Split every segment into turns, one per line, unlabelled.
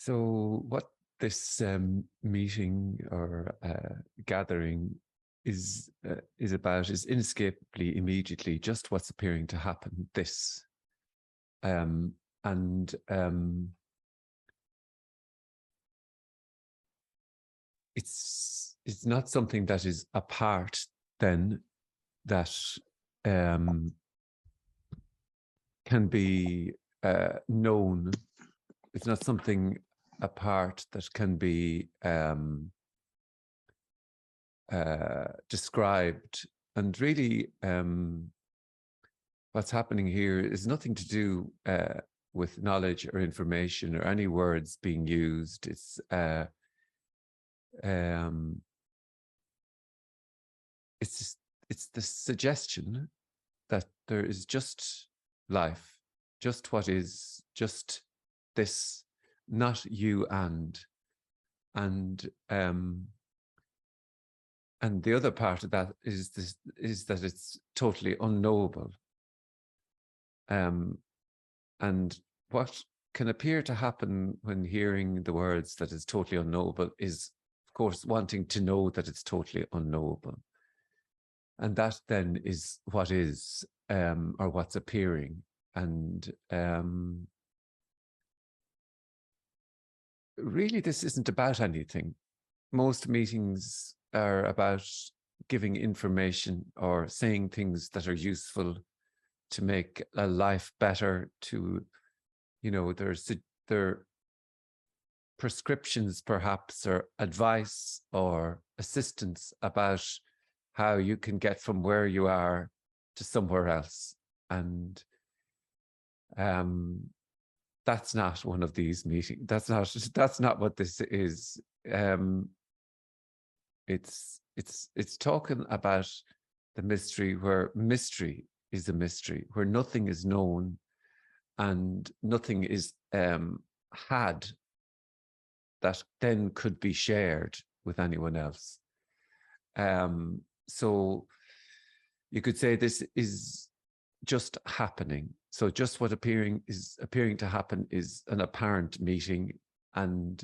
So what this meeting or gathering is about is inescapably, immediately, just what's appearing to happen. This, and it's not something that is apart then that can be known. It's not something apart that can be described. And really, what's happening here is nothing to do with knowledge or information or any words being used. It's the suggestion that there is just life, just what is, just this, not you and the other part of that is that it's totally unknowable. And what can appear to happen when hearing the words that is totally unknowable is, of course, wanting to know that it's totally unknowable. And that then is what is, or what's appearing. And really, this isn't about anything. Most meetings are about giving information or saying things that are useful to make a life better, to, there prescriptions perhaps, or advice or assistance about how you can get from where you are to somewhere else. And that's not one of these meetings. That's not what this is. It's talking about the mystery, where mystery is a mystery, where nothing is known and nothing is had that then could be shared with anyone else. So you could say this is just happening. So just what appearing to happen is an apparent meeting, and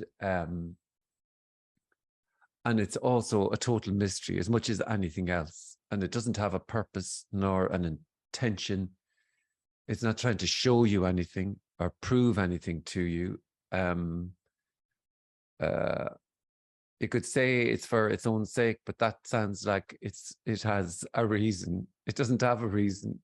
it's also a total mystery as much as anything else. And it doesn't have a purpose nor an intention. It's not trying to show you anything or prove anything to you. You could say it's for its own sake, but that sounds like it has a reason. It doesn't have a reason.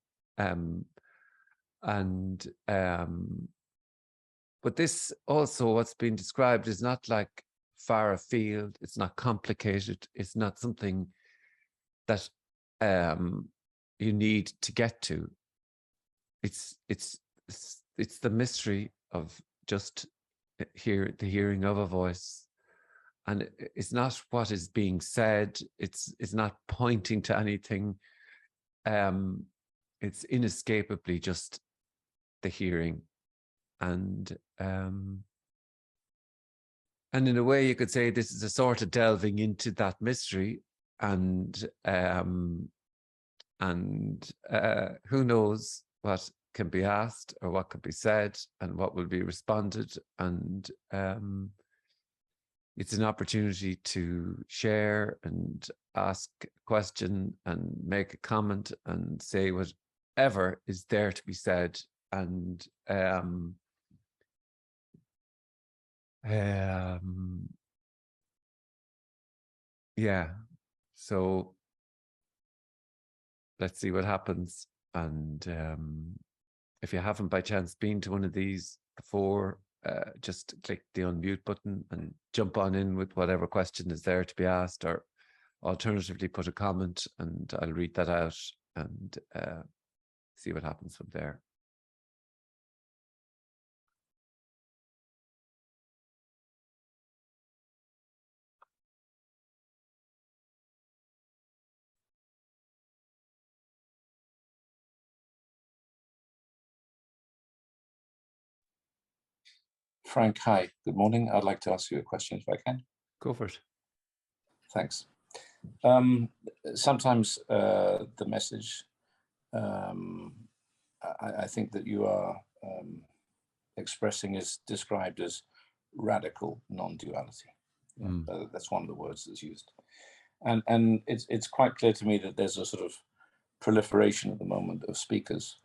But this also, what's been described, is not like far afield. It's not complicated. It's not something that you need to get to. It's the mystery of just the hearing of a voice. And it's not what is being said. It's not pointing to anything. It's inescapably just the hearing. And in a way, you could say this is a sort of delving into that mystery. And who knows what can be asked or what could be said and what will be responded. And it's an opportunity to share and ask a question and make a comment and say whatever is there to be said. And yeah, so let's see what happens. And if you haven't by chance been to one of these before, just click the unmute button and jump on in with whatever question is there to be asked, or alternatively put a comment and I'll read that out and see what happens from there.
Frank, hi, good morning. I'd like to ask you a question if I can.
Go for it.
Thanks. Sometimes the message, I think that you are expressing is described as radical non-duality.
Mm.
That's one of the words that's used. And it's quite clear to me that there's a sort of proliferation at the moment of speakers.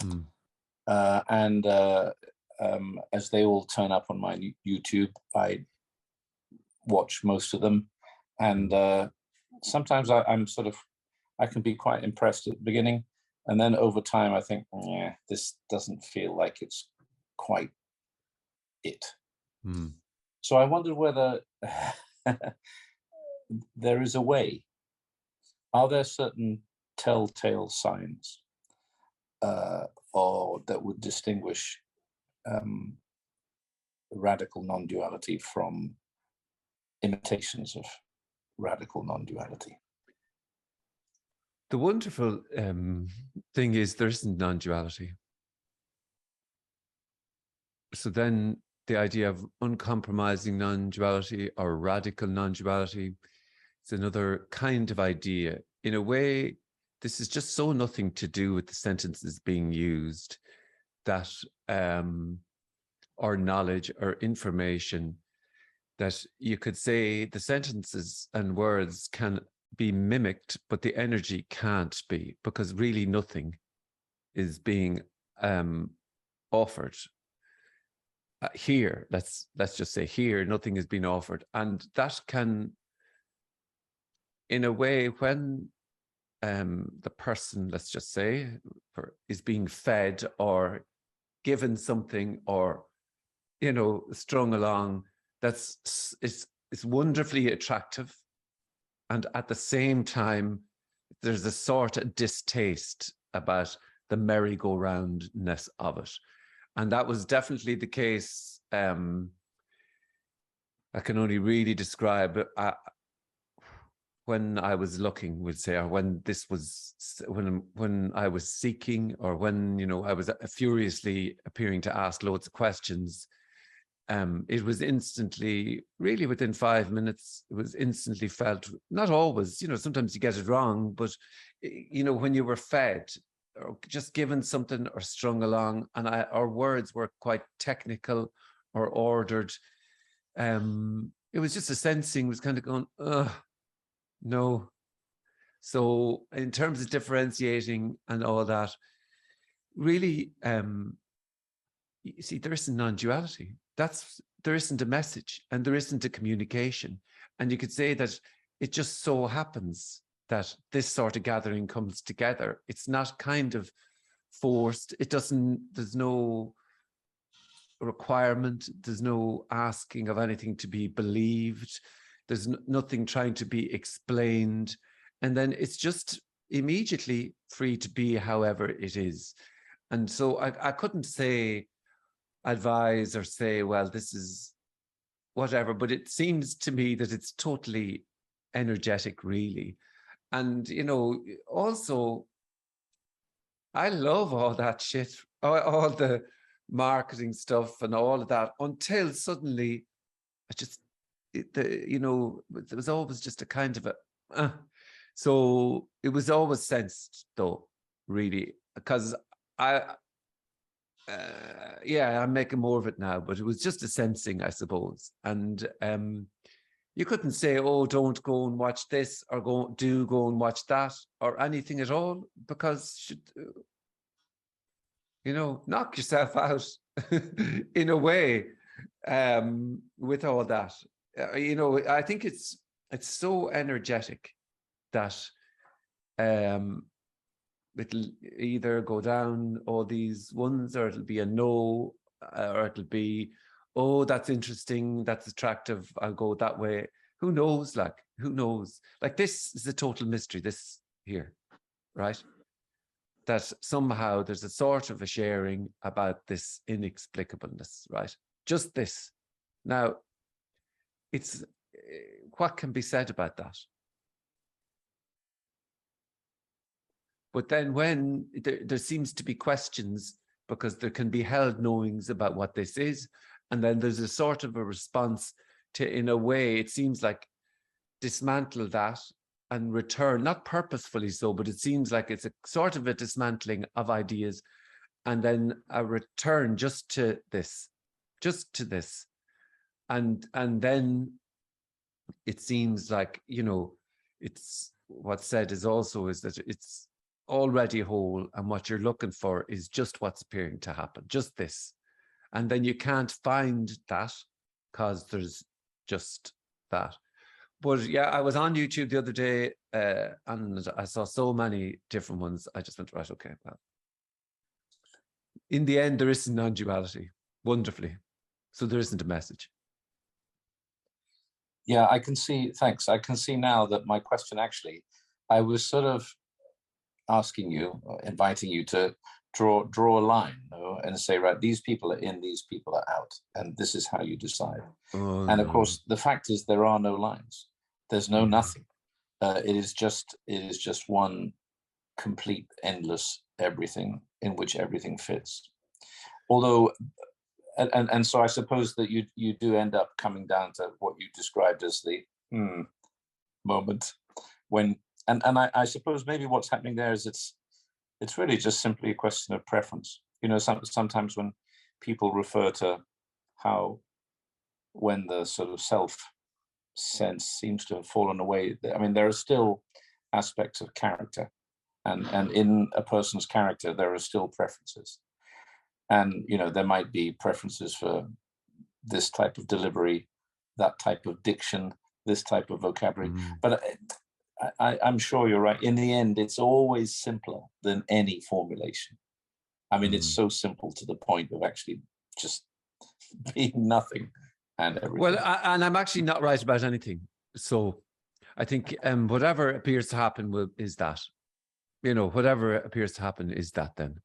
Mm.
As they all turn up on my YouTube, I watch most of them. And sometimes I can be quite impressed at the beginning. And then over time, I think, yeah, this doesn't feel like it's quite it.
Mm.
So I wondered whether there is a way. Are there certain telltale signs or that would distinguish radical non-duality from imitations of radical non-duality?
The wonderful thing is there isn't non-duality. So then the idea of uncompromising non-duality or radical non-duality is another kind of idea. In a way, this is just so nothing to do with the sentences being used that or knowledge or information, that you could say the sentences and words can be mimicked, but the energy can't be, because really nothing is being offered. Here, let's just say here, nothing is being offered. And that can, in a way, when the person, let's just say, is being fed or given something or, you know, strung along, it's wonderfully attractive. And at the same time, there's a sort of distaste about the merry-go-roundness of it. And that was definitely the case. I can only really describe when I was looking, we'd say, or when this was, when I was seeking, or when, you know, I was furiously appearing to ask loads of questions. It was instantly, really within 5 minutes, it was instantly felt, not always, you know, sometimes you get it wrong, but, you know, when you were fed or just given something or strung along, and our words were quite technical or ordered, it was just a sensing, was kind of going, ugh, no. So in terms of differentiating and all that, really, you see, there isn't non-duality. There isn't a message and there isn't a communication. And you could say that it just so happens that this sort of gathering comes together. It's not kind of forced. There's no requirement. There's no asking of anything to be believed. There's nothing trying to be explained. And then it's just immediately free to be however it is. And so I couldn't say, advise or say, well, this is whatever, but it seems to me that it's totally energetic, really. And, you know, also, I love all that shit, all the marketing stuff and all of that, until suddenly I just, you know, there was always just a kind of a, so it was always sensed though, really, because yeah, I'm making more of it now, but it was just a sensing, I suppose. And you couldn't say, oh, don't go and watch this, or go and watch that, or anything at all, because you know, knock yourself out in a way with all that. You know, I think it's so energetic that it'll either go down all these ones, or it'll be a no, or it'll be, oh, that's interesting, that's attractive, I'll go that way. Who knows? Like, who knows? Like, this is a total mystery, this here, right? That somehow there's a sort of a sharing about this inexplicableness, right? Just this. Now, it's what can be said about that? But then when there seems to be questions, because there can be held knowings about what this is, and then there's a sort of a response to, in a way, it seems like dismantle that and return, not purposefully so, but it seems like it's a sort of a dismantling of ideas, and then a return just to this. and then it seems like, you know, it's what's said is also is that it's already whole, and what you're looking for is just what's appearing to happen, just this. And then you can't find that because there's just that. But yeah, I was on YouTube the other day and I saw so many different ones. I just went, right, okay, well, in the end, there is non-duality, wonderfully. So there isn't a message.
Yeah, I can see, thanks. I can see now that my question actually, I was sort of asking you, inviting you to draw a line, you know, and say, right, these people are in, these people are out, and this is how you decide.
Oh,
And of
no.
course, the fact is there are no lines. There's no
Yeah.
nothing. It is just one complete, endless everything in which everything fits. Although, and so I suppose that you do end up coming down to what you described as the moment when, and I suppose maybe what's happening there is it's really just simply a question of preference. You know, sometimes when people refer to how when the sort of self sense seems to have fallen away, I mean, there are still aspects of character, and in a person's character there are still preferences, and you know, there might be preferences for this type of delivery, that type of diction, this type of vocabulary, but I'm sure you're right. In the end, it's always simpler than any formulation. I mean, it's so simple to the point of actually just being nothing and everything.
Well, and I'm actually not right about anything. So I think whatever appears to happen is that. You know, whatever appears to happen is that then.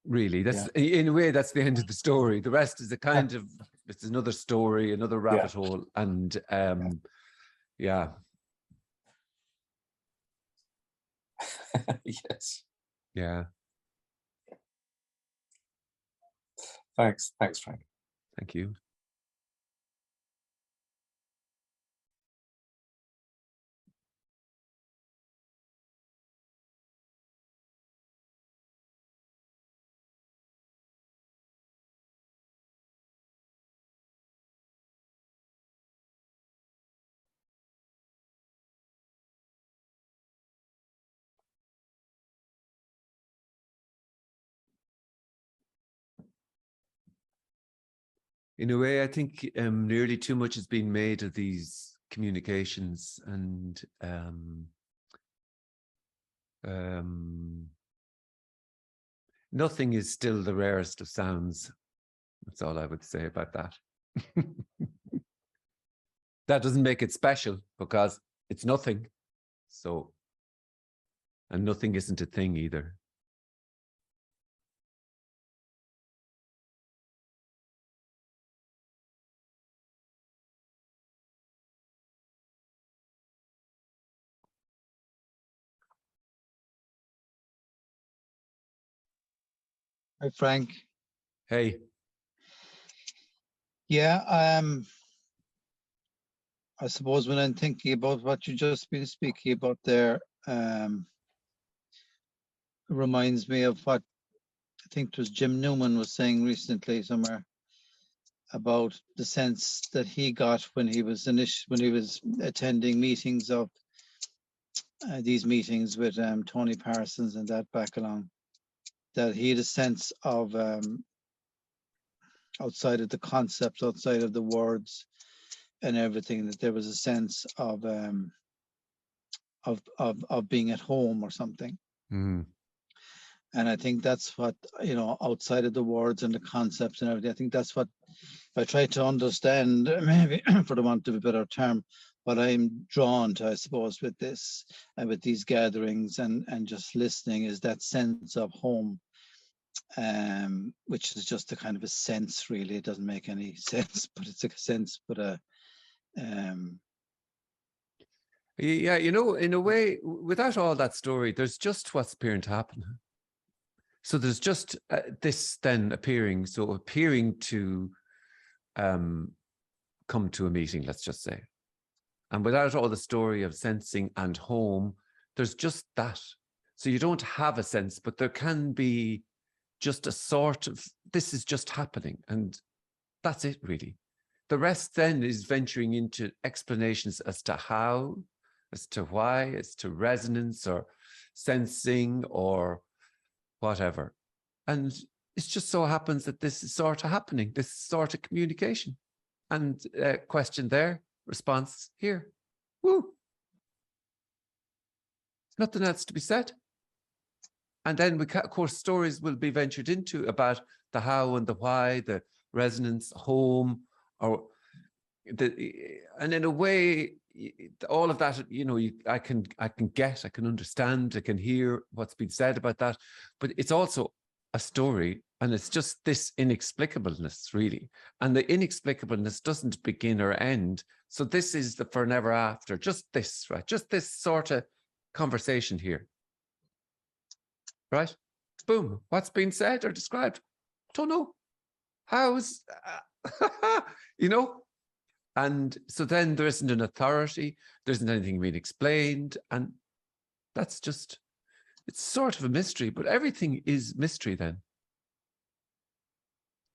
Really, that's in a way, that's the end of the story. The rest is a kind of, it's another story, another rabbit hole. And yeah.
Yes.
Yeah.
Thanks, Frank.
Thank you. In a way, I think nearly too much has been made of these communications, and nothing is still the rarest of sounds. That's all I would say about that. That doesn't make it special because it's nothing. So, and nothing isn't a thing either.
Hi, Frank.
Hey.
Yeah, I suppose when I'm thinking about what you just been speaking about there, it reminds me of what I think it was Jim Newman was saying recently somewhere about the sense that he got when he was attending meetings of these meetings with Tony Parsons and that back along, that he had a sense of outside of the concepts, outside of the words and everything, that there was a sense of being at home or something.
Mm.
And I think that's what, you know, outside of the words and the concepts and everything, I think that's what I try to understand, maybe for the want of a better term, what I'm drawn to, I suppose, with this and with these gatherings and just listening, is that sense of home, which is just a kind of a sense, really. It doesn't make any sense, but it's a sense, but
yeah, you know, in a way, without all that story, there's just what's appearing to happen. So there's just this then appearing, so appearing to come to a meeting, let's just say. And without all the story of sensing and home, there's just that. So you don't have a sense, but there can be just a sort of, this is just happening. And that's it, really. The rest then is venturing into explanations as to how, as to why, as to resonance or sensing or whatever. And it just so happens that this is sort of happening, this sort of communication. And question there, response here. Woo! Nothing else to be said. And then, of course, stories will be ventured into about the how and the why, the resonance, home, or and in a way, all of that, you know, I can understand, I can hear what's been said about that, but it's also a story, and it's just this inexplicableness, really. And the inexplicableness doesn't begin or end. So this is the for never after, just this, right? Just this sort of conversation here. Right? Boom. What's been said or described? Don't know. How's, you know? And so then there isn't an authority, there isn't anything being explained. And that's just, it's sort of a mystery, but everything is mystery then.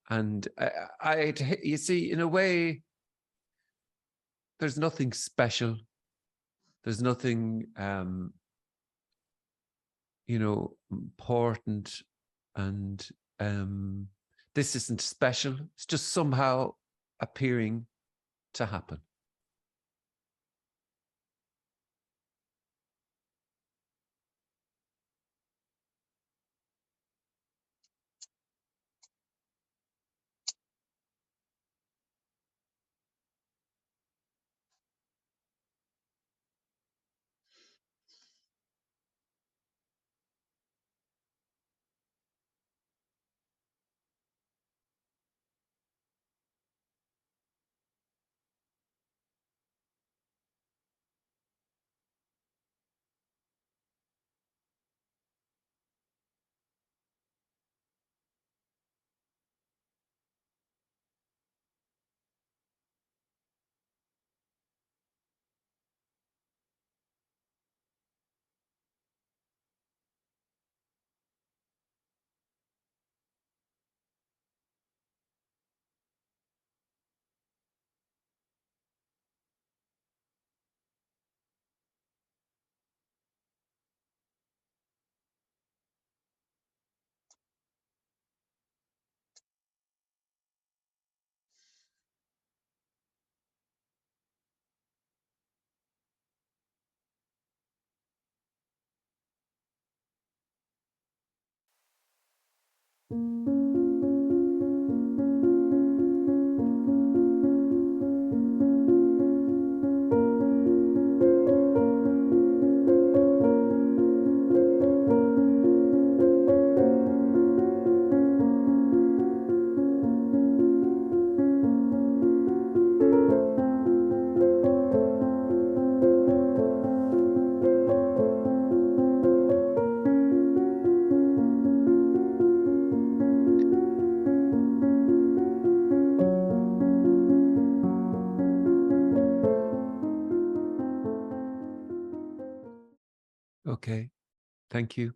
And you see, in a way, there's nothing special. There's nothing, you know, important. And this isn't special. It's just somehow appearing to happen. Okay, thank you.